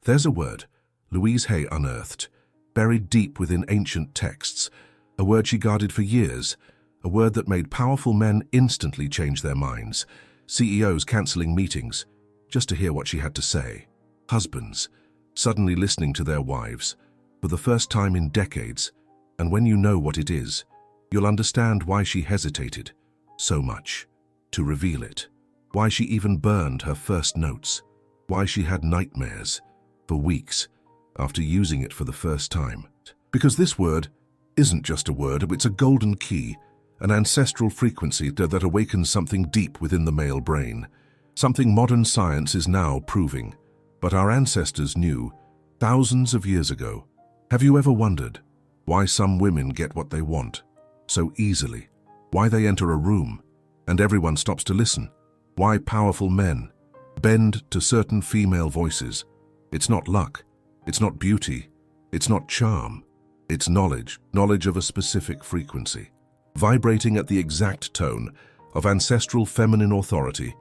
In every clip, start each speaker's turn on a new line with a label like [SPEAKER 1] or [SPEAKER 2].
[SPEAKER 1] There's a word Louise Hay unearthed, buried deep within ancient texts, a word she guarded for years, a word that made powerful men instantly change their minds, CEOs cancelling meetings just to hear what she had to say, husbands suddenly listening to their wives for the first time in decades, and when you know what it is, you'll understand why she hesitated so much to reveal it, why she even burned her first notes, why she had nightmares for weeks after using it for the first time. Because this word isn't just a word, it's a golden key, an ancestral frequency that awakens something deep within the male brain, something modern science is now proving, but our ancestors knew thousands of years ago. Have you ever wondered why some women get what they want so easily? Why they enter a room and everyone stops to listen? Why powerful men bend to certain female voices? It's not luck, it's not beauty, it's not charm, it's knowledge of a specific frequency, vibrating at the exact tone of ancestral feminine authority.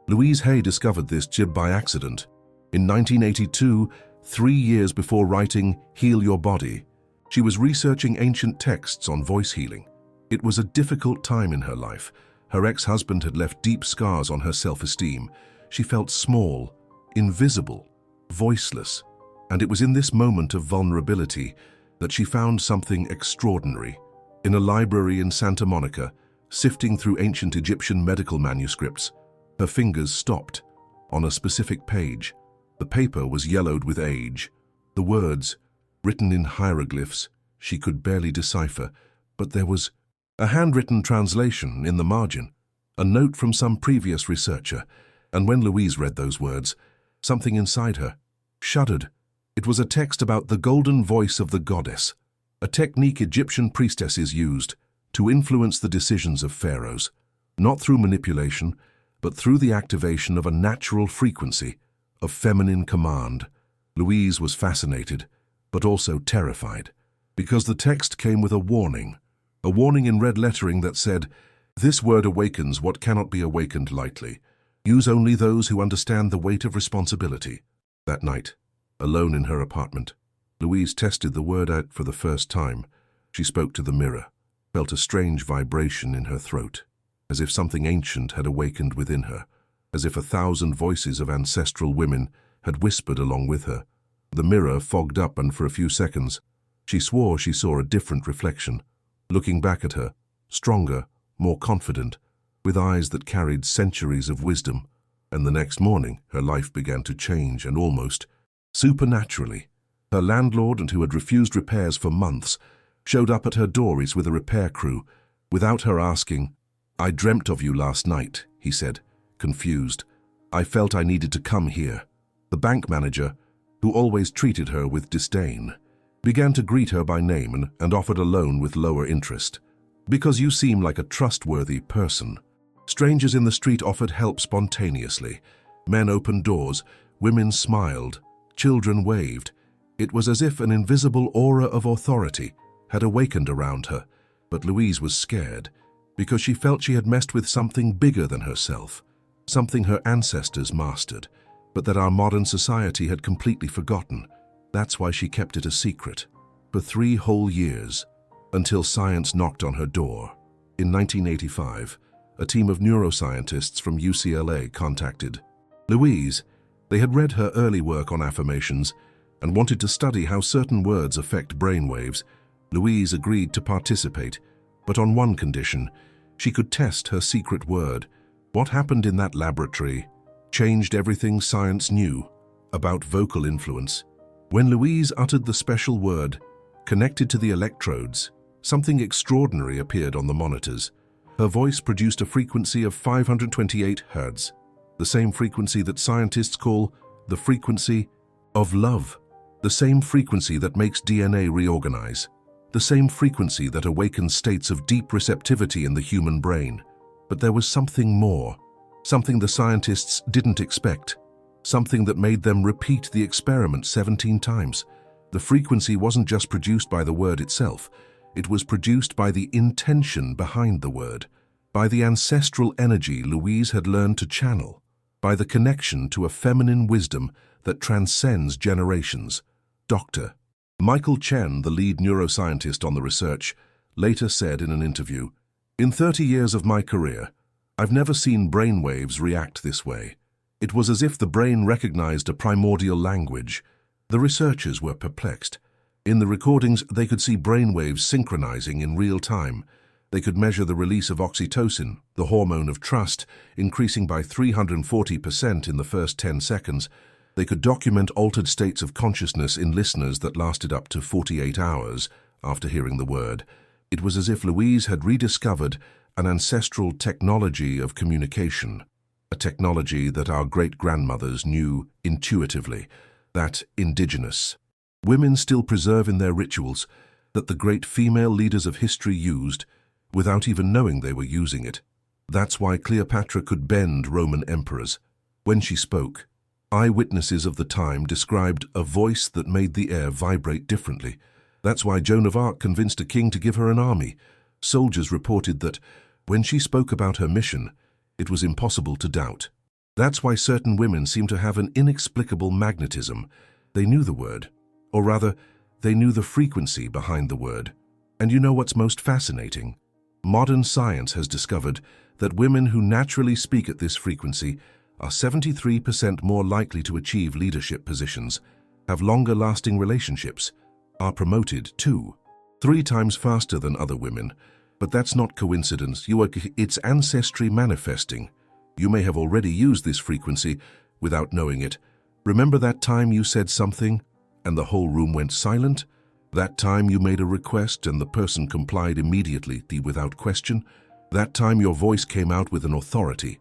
[SPEAKER 1] Louise Hay discovered this jib by accident. In 1982, 3 years before writing Heal Your Body, she was researching ancient texts on voice healing. It was a difficult time in her life. Her ex-husband had left deep scars on her self-esteem. She felt small, invisible, voiceless, and it was in this moment of vulnerability that she found something extraordinary. In a library in Santa Monica, sifting through ancient Egyptian medical manuscripts, her fingers stopped on a specific page. The paper was yellowed with age. The words, written in hieroglyphs, she could barely decipher, but there was a handwritten translation in the margin, a note from some previous researcher, and when Louise read those words, something inside her shuddered. It was a text about the golden voice of the goddess, a technique Egyptian priestesses used to influence the decisions of pharaohs, not through manipulation, but through the activation of a natural frequency of feminine command. Louise was fascinated, but also terrified, because the text came with a warning in red lettering that said, "This word awakens what cannot be awakened lightly. Use only those who understand the weight of responsibility." That night, alone in her apartment, Louise tested the word out for the first time. She spoke to the mirror, felt a strange vibration in her throat, as if something ancient had awakened within her, as if 1,000 voices of ancestral women had whispered along with her. The mirror fogged up, and for a few seconds, she swore she saw a different reflection, looking back at her, stronger, more confident, with eyes that carried centuries of wisdom. And the next morning, her life began to change, and almost supernaturally. Her landlord, and who had refused repairs for months, showed up at her doors with a repair crew, without her asking. "I dreamt of you last night," he said, confused. "I felt I needed to come here." The bank manager, who always treated her with disdain, began to greet her by name and offered a loan with lower interest. "Because you seem like a trustworthy person." Strangers in the street offered help spontaneously. Men opened doors, women smiled, children waved. It was as if an invisible aura of authority had awakened around her, but Louise was scared, because she felt she had messed with something bigger than herself, something her ancestors mastered, but that our modern society had completely forgotten. That's why she kept it a secret for 3 whole years, until science knocked on her door. In 1985, a team of neuroscientists from UCLA contacted Louise. They had read her early work on affirmations and wanted to study how certain words affect brainwaves. Louise agreed to participate, but on one condition: she could test her secret word. What happened in that laboratory changed everything science knew about vocal influence. When Louise uttered the special word, connected to the electrodes, something extraordinary appeared on the monitors. Her voice produced a frequency of 528 Hz, the same frequency that scientists call the frequency of love, the same frequency that makes DNA reorganize, the same frequency that awakens states of deep receptivity in the human brain. But there was something more, something the scientists didn't expect, something that made them repeat the experiment 17 times. The frequency wasn't just produced by the word itself, it was produced by the intention behind the word, by the ancestral energy Louise had learned to channel. by the connection to a feminine wisdom that transcends generations. Dr. Michael Chen, the lead neuroscientist on the research, later said in an interview, "In 30 years of my career, I've never seen brainwaves react this way. It was as if the brain recognized a primordial language." The researchers were perplexed. In the recordings, they could see brainwaves synchronizing in real time. They could measure the release of oxytocin, the hormone of trust, increasing by 340% in the first 10 seconds. They could document altered states of consciousness in listeners that lasted up to 48 hours after hearing the word. It was as if Louise had rediscovered an ancestral technology of communication, a technology that our great-grandmothers knew intuitively, that indigenous. Women still preserve in their rituals that the great female leaders of history used without even knowing they were using it. That's why Cleopatra could bend Roman emperors. When she spoke, eyewitnesses of the time described a voice that made the air vibrate differently. That's why Joan of Arc convinced a king to give her an army. Soldiers reported that when she spoke about her mission, it was impossible to doubt. That's why certain women seem to have an inexplicable magnetism. They knew the word, or rather, they knew the frequency behind the word. And you know what's most fascinating? Modern science has discovered that women who naturally speak at this frequency are 73% more likely to achieve leadership positions, have longer-lasting relationships, are promoted too, 3 times faster than other women. But that's not coincidence. It's ancestry manifesting. You may have already used this frequency without knowing it. Remember that time you said something and the whole room went silent? That time you made a request and the person complied immediately without question? That time your voice came out with an authority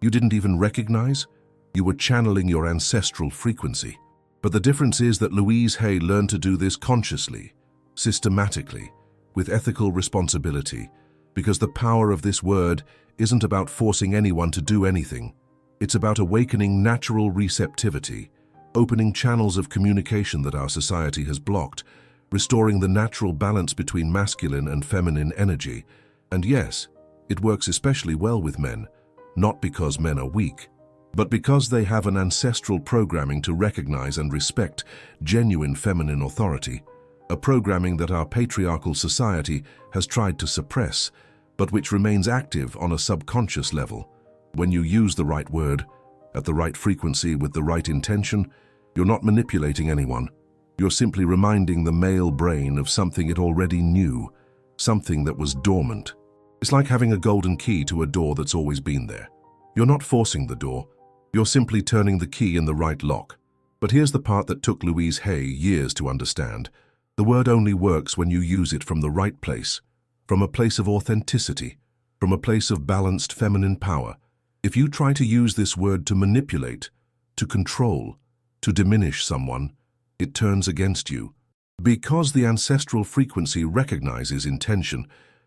[SPEAKER 1] you didn't even recognize? You were channeling your ancestral frequency. But the difference is that Louise Hay learned to do this consciously, systematically, with ethical responsibility, because the power of this word isn't about forcing anyone to do anything. It's about awakening natural receptivity, opening channels of communication that our society has blocked, restoring the natural balance between masculine and feminine energy. And yes, it works especially well with men, not because men are weak, but because they have an ancestral programming to recognize and respect genuine feminine authority, a programming that our patriarchal society has tried to suppress, but which remains active on a subconscious level. When you use the right word, at the right frequency with the right intention, you're not manipulating anyone. You're simply reminding the male brain of something it already knew, something that was dormant. It's like having a golden key to a door that's always been there. You're not forcing the door, you're simply turning the key in the right lock. But here's the part that took Louise Hay years to understand. The word only works when you use it from the right place, from a place of authenticity, from a place of balanced feminine power. If you try to use this word to manipulate, to control, to diminish someone, it turns against you. Because the ancestral frequency recognizes intention,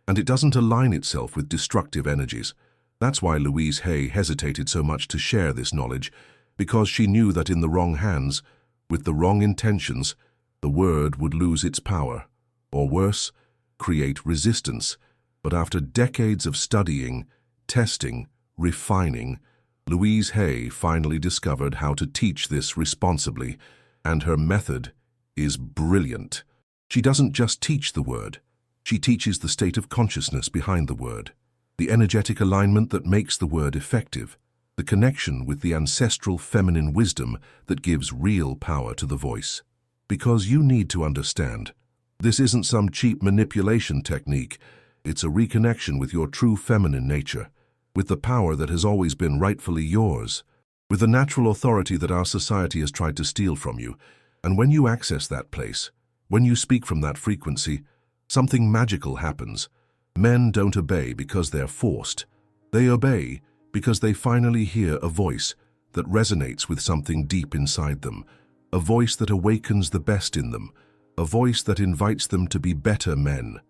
[SPEAKER 1] and it doesn't align itself with destructive energies. That's why Louise Hay hesitated so much to share this knowledge, because she knew that in the wrong hands, with the wrong intentions, the word would lose its power, or worse, create resistance. But after decades of studying, testing, refining, Louise Hay finally discovered how to teach this responsibly, and her method is brilliant. She doesn't just teach the word, she teaches the state of consciousness behind the word, the energetic alignment that makes the word effective, the connection with the ancestral feminine wisdom that gives real power to the voice. Because you need to understand, this isn't some cheap manipulation technique, it's a reconnection with your true feminine nature, with the power that has always been rightfully yours, with the natural authority that our society has tried to steal from you. And when you access that place, when you speak from that frequency, something magical happens. Men don't obey because they're forced. They obey because they finally hear a voice that resonates with something deep inside them, a voice that awakens the best in them, a voice that invites them to be better men.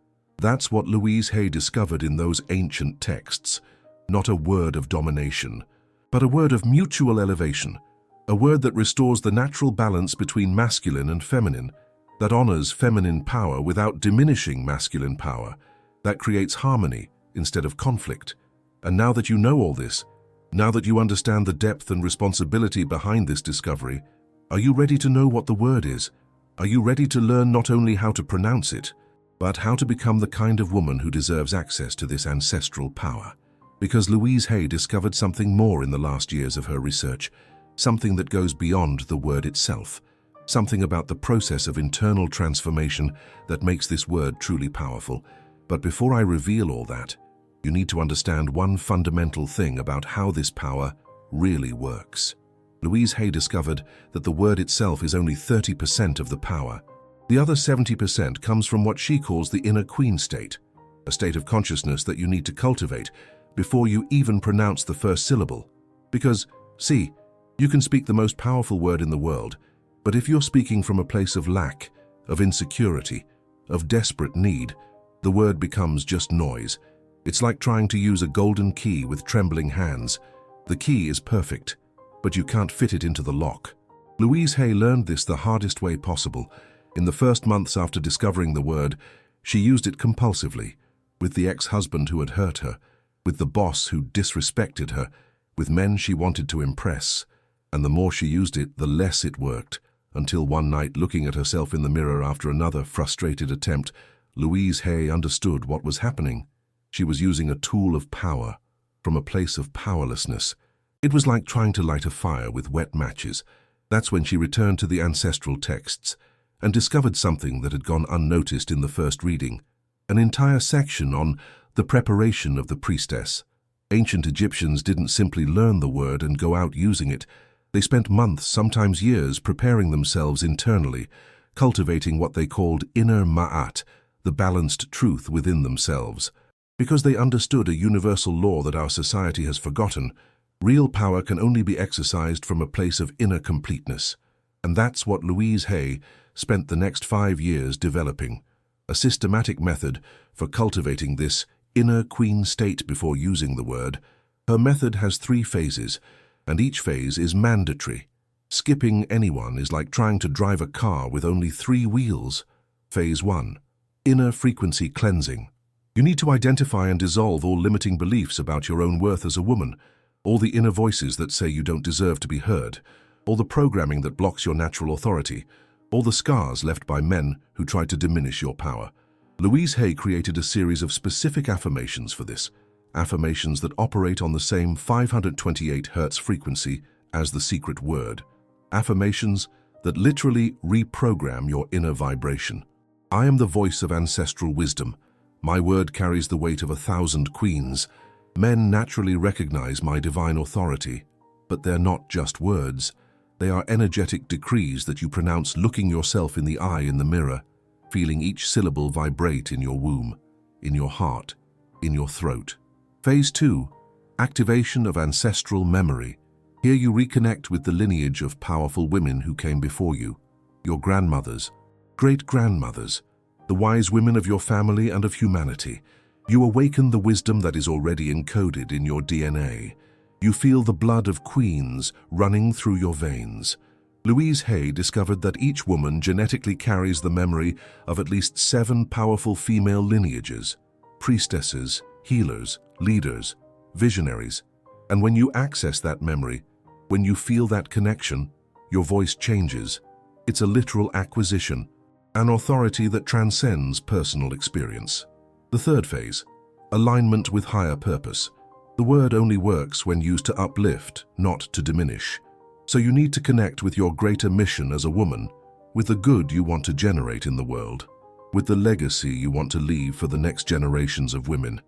[SPEAKER 1] That's what Louise Hay discovered in those ancient texts, not a word of domination, but a word of mutual elevation, a word that restores the natural balance between masculine and feminine, that honors feminine power without diminishing masculine power, that creates harmony instead of conflict. And now that you know all this, Now that you understand the depth and responsibility behind this discovery, are you ready to know what the word is? Are you ready to learn not only how to pronounce it, but how to become the kind of woman who deserves access to this ancestral power? Because Louise Hay discovered something more in the last years of her research, something that goes beyond the word itself, something about the process of internal transformation that makes this word truly powerful. But before I reveal all that, you need to understand one fundamental thing about how this power really works. Louise Hay discovered that the word itself is only 30% of the power. The other 70% comes from what she calls the inner queen state, a state of consciousness that you need to cultivate before you even pronounce the first syllable. Because, see, you can speak the most powerful word in the world, but if you're speaking from a place of lack, of insecurity, of desperate need, the word becomes just noise. It's like trying to use a golden key with trembling hands. The key is perfect, but you can't fit it into the lock. Louise Hay learned this the hardest way possible. In the first months after discovering the word, she used it compulsively, with the ex-husband who had hurt her, with the boss who disrespected her, with men she wanted to impress. And the more she used it, the less it worked, until one night, looking at herself in the mirror after another frustrated attempt, Louise Hay understood what was happening. She was using a tool of power, from a place of powerlessness. It was like trying to light a fire with wet matches. That's when she returned to the ancestral texts and discovered something that had gone unnoticed in the first reading, an entire section on the preparation of the priestess. Ancient Egyptians didn't simply learn the word and go out using it. They spent months, sometimes years, preparing themselves internally, cultivating what they called inner ma'at, the balanced truth within themselves. Because they understood a universal law that our society has forgotten, real power can only be exercised from a place of inner completeness. And that's what Louise Hay spent the next 5 years developing, a systematic method for cultivating this inner queen state before using the word. Her method has 3 phases, and each phase is mandatory. Skipping anyone is like trying to drive a car with only 3 wheels. Phase 1. Inner frequency cleansing. You need to identify and dissolve all limiting beliefs about your own worth as a woman, all the inner voices that say you don't deserve to be heard, all the programming that blocks your natural authority, all the scars left by men who tried to diminish your power. Louise Hay created a series of specific affirmations for this, affirmations that operate on the same 528 Hz frequency as the secret word, affirmations that literally reprogram your inner vibration. I am the voice of ancestral wisdom. My word carries the weight of 1,000 queens. Men naturally recognize my divine authority, but they're not just words. They are energetic decrees that you pronounce looking yourself in the eye in the mirror, feeling each syllable vibrate in your womb, in your heart, in your throat. Phase 2. Activation of ancestral memory. Here you reconnect with the lineage of powerful women who came before you, your grandmothers, great-grandmothers, the wise women of your family and of humanity. You awaken the wisdom that is already encoded in your DNA. You feel the blood of queens running through your veins. Louise Hay discovered that each woman genetically carries the memory of at least 7 powerful female lineages, priestesses, healers, leaders, visionaries. And when you access that memory, when you feel that connection, your voice changes. It's a literal acquisition, an authority that transcends personal experience. The third phase, alignment with higher purpose. The word only works when used to uplift, not to diminish. So you need to connect with your greater mission as a woman, with the good you want to generate in the world, with the legacy you want to leave for the next generations of women.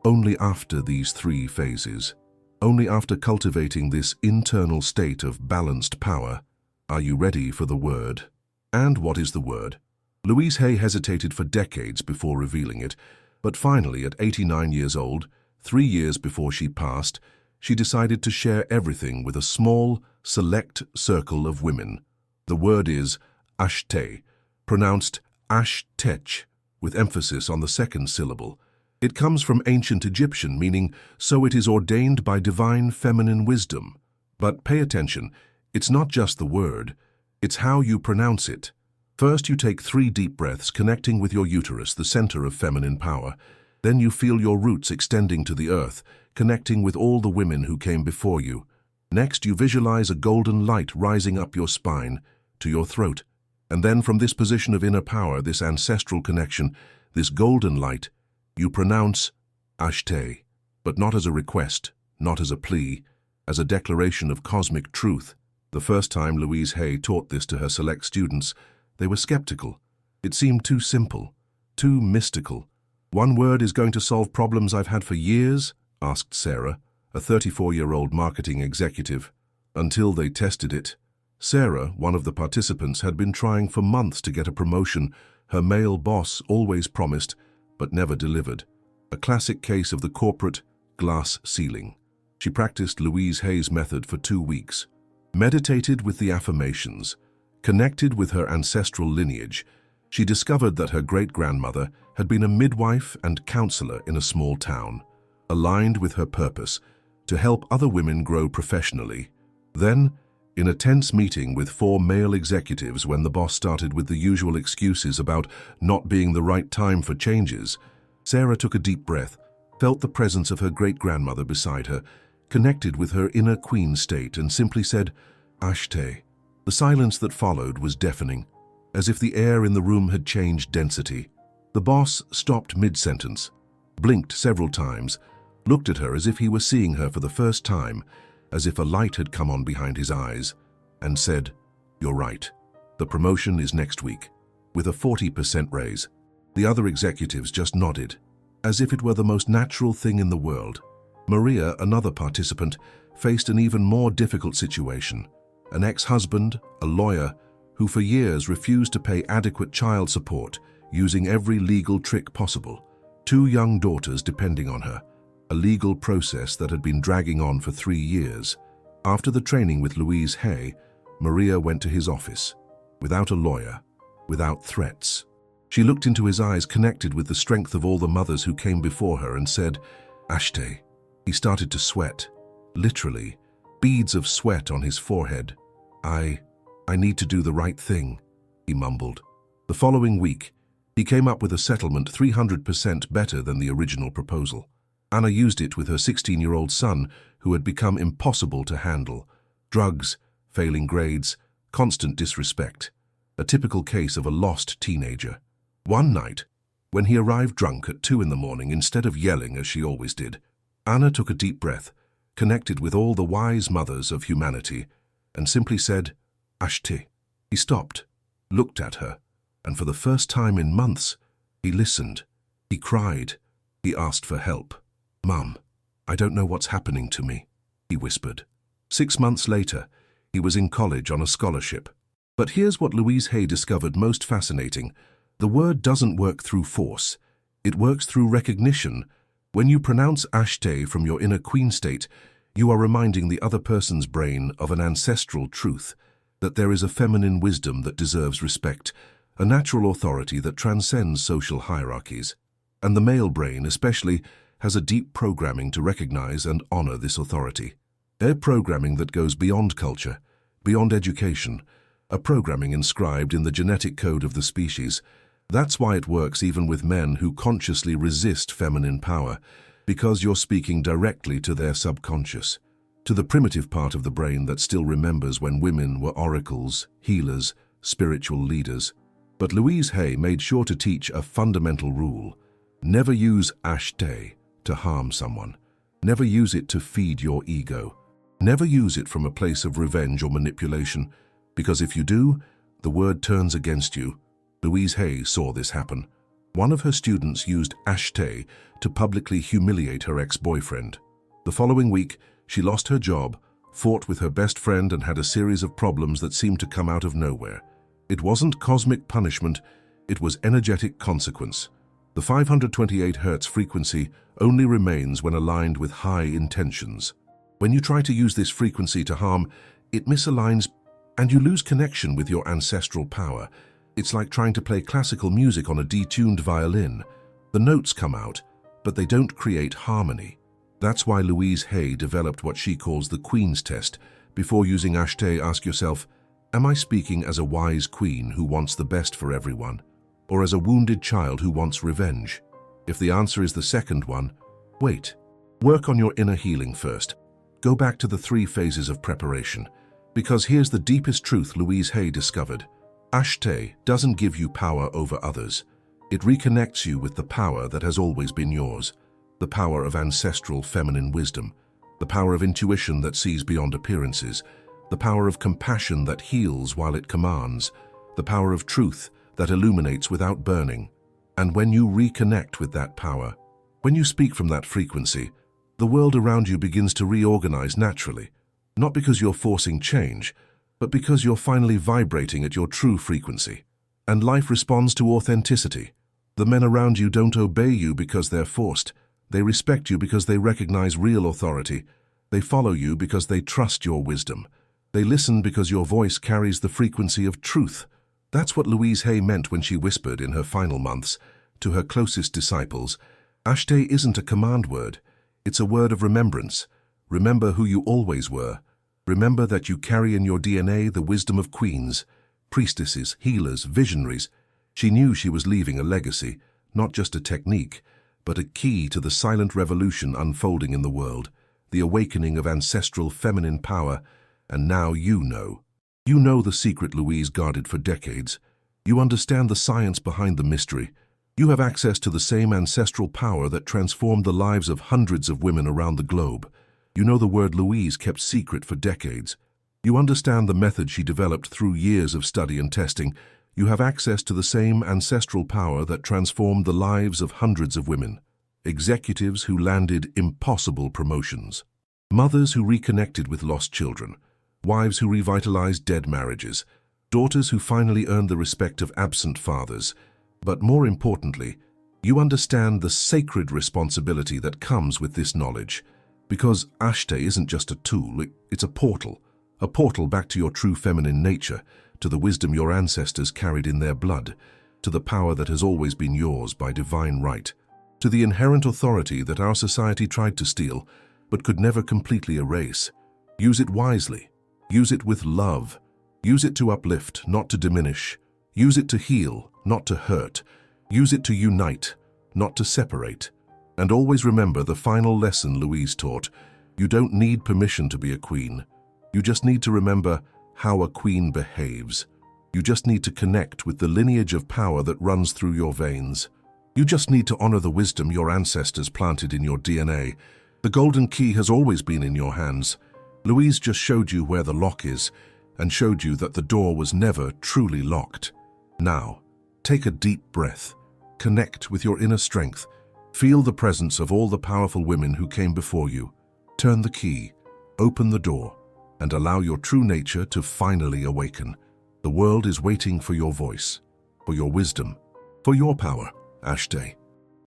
[SPEAKER 1] Only after these 3 phases, only after cultivating this internal state of balanced power, are you ready for the word. And what is the word? Louise Hay hesitated for decades before revealing it, but finally, at 89 years old, 3 years before she passed, she decided to share everything with a small, select circle of women. The word is Ashtay, pronounced Ashtech, with emphasis on the second syllable. It comes from ancient Egyptian, meaning, so it is ordained by divine feminine wisdom. But pay attention, it's not just the word, it's how you pronounce it. First, you take 3 deep breaths, connecting with your uterus, the center of feminine power. Then you feel your roots extending to the earth, connecting with all the women who came before you. Next, you visualize a golden light rising up your spine to your throat. And then from this position of inner power, this ancestral connection, this golden light, you pronounce Ashtay, but not as a request, not as a plea, as a declaration of cosmic truth. The first time Louise Hay taught this to her select students, they were skeptical. It seemed too simple, too mystical. "One word is going to solve problems I've had for years?" asked Sarah, a 34-year-old marketing executive. Until they tested it. Sarah, one of the participants, had been trying for months to get a promotion her male boss always promised but never delivered. A classic case of the corporate glass ceiling. She practiced Louise Hay's method for 2 weeks, meditated with the affirmations, connected with her ancestral lineage. She discovered that her great-grandmother had been a midwife and counselor in a small town, aligned with her purpose to help other women grow professionally. Then, in a tense meeting with 4 male executives when the boss started with the usual excuses about not being the right time for changes, Sarah took a deep breath, felt the presence of her great-grandmother beside her, connected with her inner queen state and simply said, "Ashtay." The silence that followed was deafening, as if the air in the room had changed density. The boss stopped mid-sentence, blinked several times, looked at her as if he were seeing her for the first time, as if a light had come on behind his eyes, and said, "You're right. The promotion is next week, with a 40% raise." The other executives just nodded, as if it were the most natural thing in the world. Maria, another participant, faced an even more difficult situation. An ex-husband, a lawyer, who for years refused to pay adequate child support, using every legal trick possible. 2 young daughters depending on her. A legal process that had been dragging on for 3 years. After the training with Louise Hay, Maria went to his office, without a lawyer, without threats. She looked into his eyes, connected with the strength of all the mothers who came before her, and said, "Ashtay." He started to sweat, literally, beads of sweat on his forehead. I need to do the right thing," he mumbled. The following week, he came up with a settlement 300% better than the original proposal. Anna used it with her 16-year-old son, who had become impossible to handle. Drugs, failing grades, constant disrespect. A typical case of a lost teenager. One night, when he arrived drunk at 2 in the morning, instead of yelling as she always did, Anna took a deep breath, connected with all the wise mothers of humanity, and simply said, "Ashtay." He stopped, looked at her, and for the first time in months, he listened. He cried. He asked for help. "Mum, I don't know what's happening to me," he whispered. 6 months later, he was in college on a scholarship. But here's what Louise Hay discovered most fascinating. The word doesn't work through force. It works through recognition. When you pronounce Ashtay from your inner queen state, you are reminding the other person's brain of an ancestral truth, that there is a feminine wisdom that deserves respect, a natural authority that transcends social hierarchies. And the male brain, especially, has a deep programming to recognize and honor this authority. A programming that goes beyond culture, beyond education, a programming inscribed in the genetic code of the species. That's why it works even with men who consciously resist feminine power, because you're speaking directly to their subconscious, to the primitive part of the brain that still remembers when women were oracles, healers, spiritual leaders. But Louise Hay made sure to teach a fundamental rule. Never use Ashtay to harm someone. Never use it to feed your ego. Never use it from a place of revenge or manipulation, because if you do, the word turns against you. Louise Hay saw this happen. One of her students used Ashtay to publicly humiliate her ex-boyfriend. The following week, she lost her job, fought with her best friend, and had a series of problems that seemed to come out of nowhere. It wasn't cosmic punishment, it was energetic consequence. The 528 Hz frequency only remains when aligned with high intentions. When you try to use this frequency to harm, it misaligns and you lose connection with your ancestral power. It's like trying to play classical music on a detuned violin. The notes come out, but they don't create harmony. That's why Louise Hay developed what she calls the Queen's Test. Before using Ashtay, ask yourself, am I speaking as a wise queen who wants the best for everyone, or as a wounded child who wants revenge? If the answer is the second one, wait. Work on your inner healing first. Go back to the 3 phases of preparation. Because here's the deepest truth Louise Hay discovered. Ashtay doesn't give you power over others. It reconnects you with the power that has always been yours. The power of ancestral feminine wisdom. The power of intuition that sees beyond appearances. The power of compassion that heals while it commands. The power of truth that illuminates without burning. And when you reconnect with that power, when you speak from that frequency, the world around you begins to reorganize naturally. Not because you're forcing change, but because you're finally vibrating at your true frequency. And life responds to authenticity. The men around you don't obey you because they're forced. They respect you because they recognize real authority. They follow you because they trust your wisdom. They listen because your voice carries the frequency of truth. That's what Louise Hay meant when she whispered in her final months to her closest disciples, Ashtay isn't a command word. It's a word of remembrance. Remember who you always were. Remember that you carry in your DNA the wisdom of queens, priestesses, healers, visionaries. She knew she was leaving a legacy, not just a technique, but a key to the silent revolution unfolding in the world, the awakening of ancestral feminine power, and now you know. You know the secret Louise guarded for decades. You understand the science behind the mystery. You have access to the same ancestral power that transformed the lives of hundreds of women around the globe. You know the word Louise kept secret for decades. You understand the method she developed through years of study and testing. You have access to the same ancestral power that transformed the lives of hundreds of women. Executives who landed impossible promotions. Mothers who reconnected with lost children. Wives who revitalized dead marriages. Daughters who finally earned the respect of absent fathers. But more importantly, you understand the sacred responsibility that comes with this knowledge. Because Ashtay isn't just a tool, it's a portal back to your true feminine nature, to the wisdom your ancestors carried in their blood, to the power that has always been yours by divine right, to the inherent authority that our society tried to steal, but could never completely erase. Use it wisely. Use it with love. Use it to uplift, not to diminish. Use it to heal, not to hurt. Use it to unite, not to separate. And always remember the final lesson Louise taught. You don't need permission to be a queen. You just need to remember how a queen behaves. You just need to connect with the lineage of power that runs through your veins. You just need to honor the wisdom your ancestors planted in your DNA. The golden key has always been in your hands. Louise just showed you where the lock is and showed you that the door was never truly locked. Now, take a deep breath. Connect with your inner strength. Feel the presence of all the powerful women who came before you. Turn the key, open the door, and allow your true nature to finally awaken. The world is waiting for your voice, for your wisdom, for your power, Ashtay.